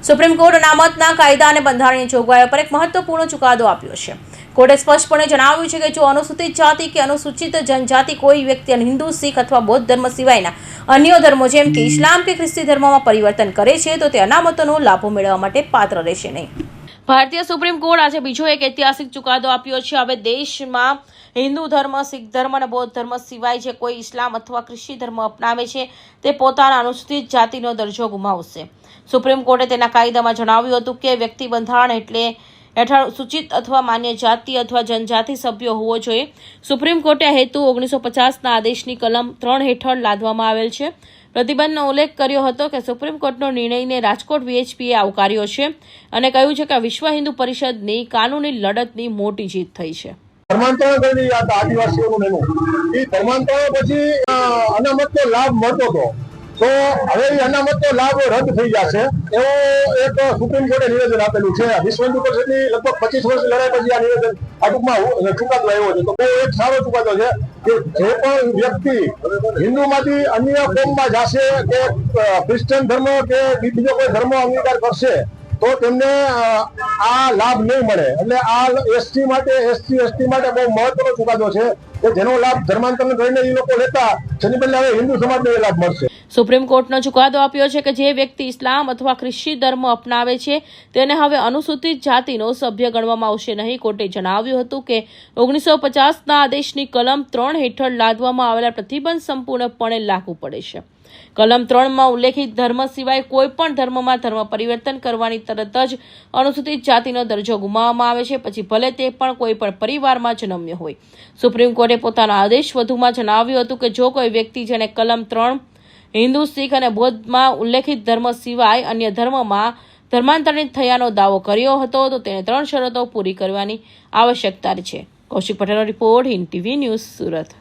Supreme court અનામતના કાયદા અને બંધારણીય જોગવાઈઓ પર એક મહત્વપૂર્ણ ચુકાદો આપ્યો છે। કોર્ટે સ્પષ્ટપણે જણાવ્યું છે કે જો અનુસૂચિત જાતિ કે અનુસૂચિત જનજાતિ કોઈ વ્યક્તિ હિન્દુ, શીખ અથવા બૌદ્ધ ધર્મ સિવાયના અન્ય ધર્મો જેમ કે ઇસ્લામ કે ખ્રિસ્તી ધર્મમાં પરિવર્તન કરે છે તો તે અનામતોનો લાભો મેળવવા માટે પાત્ર રહેશે નહીં। ભારતીય સુપ્રીમ કોર્ટ આજે બીજો એક ઐતિહાસિક ચુકાદો આપ્યો છે। હવે દેશમાં હિન્દુ ધર્મ, શીખ ધર્મ અને બૌદ્ધ ધર્મ સિવાય જે કોઈ ઇસ્લામ અથવા ખ્રિસ્તી ધર્મ અપનાવે છે તે પોતાના અનુસૂચિત જાતિનો દરજ્જો ગુમાવશે। સુપ્રીમ કોર્ટે તેના કાયદામાં જણાવ્યું હતું કે વ્યક્તિ બંધારણ હેઠળ સૂચિત અથવા માન્ય જાતિ અથવા જનજાતિ સભ્યો હોવો જોઈએ। સુપ્રીમ કોર્ટે આ હેતુ 1950ના આદેશની કલમ 3 હેઠળ લાદવામાં આવેલ છે। પ્રતિબંધનો ઉલ્લેખ કર્યો હતો કે સુપ્રીમ કોર્ટનો નિર્ણયને રાજકોટ VHPએ આવકાર્યો છે અને કહ્યું છે કે વિશ્વ હિન્દુ પરિષદની કાનૂની લડતની મોટી જીત થઈ છે। ધર્માંતરણ કરી હતા આદિવાસીઓનું એ ધર્માંતરણ પછી અનામતનો લાભ મળતો હતો, તો હવે એ અનામતનો લાભ રદ થઈ જશે એવું એક સુપ્રીમ કોર્ટે નિવેદન આપેલું છે। વિશ્વ હિન્દુ પરિષદની લગભગ 25 વર્ષની લડાઈ પછી આ નિવેદન આ ટૂંકમાં ચુકાદો આવ્યો છે, તો બહુ એક સારો ચુકાદો છે કે જે પણ વ્યક્તિ હિન્દુમાંથી અન્ય કોમમાં જશે કે ક્રિશ્ચન ધર્મ કે બીજો કોઈ ધર્મ અંગીકાર કરશે તો તેમને આ લાભ નહીં મળે। એટલે આ એસટી માટે બહુ મહત્વનો ચુકાદો છે કે જેનો લાભ ધર્માંતરણ કરીને એ લોકો લેતા જેની બદલે હવે હિન્દુ સમાજને એ લાભ મળશે। સુપ્રીમ કોર્ટનો ચુકાદો આપ્યો છે કે જે વ્યક્તિ ઇસ્લામ અથવા ખ્રિસ્તી ધર્મ અપનાવે છે તેને હવે અનુસૂચિત જાતિનો સભ્ય ગણવામાં આવશે નહીં। કોર્ટે જણાવ્યું હતું કે 1950ના આદેશની કલમ 3 હેઠળ લાદવામાં આવેલા પ્રતિબંધ સંપૂર્ણપણે લાગુ પડે છે। કલમ 3માં ઉલ્લેખિત ધર્મ સિવાય કોઈ પણ ધર્મમાં ધર્મ પરિવર્તન કરવાની તરત જ અનુસૂચિત જાતિનો દરજ્જો ગુમાવવામાં આવે છે, પછી ભલે તે પણ કોઈ પણ પરિવારમાં જન્મ્યો હોય। સુપ્રીમ કોર્ટે પોતાના આદેશ વધુમાં જણાવ્યું હતું કે જો કોઈ વ્યક્તિ જેને કલમ 3 હિન્દુ, શીખ અને બૌદ્ધમાં ઉલ્લેખિત ધર્મ સિવાય અન્ય ધર્મમાં ધર્માંતરિત થયાનો દાવો કર્યો હતો તો તેને 3 શરતો પૂરી કરવાની આવશ્યકતા છે। કૌશિક પટેલનો report, Hind TV news, Surat.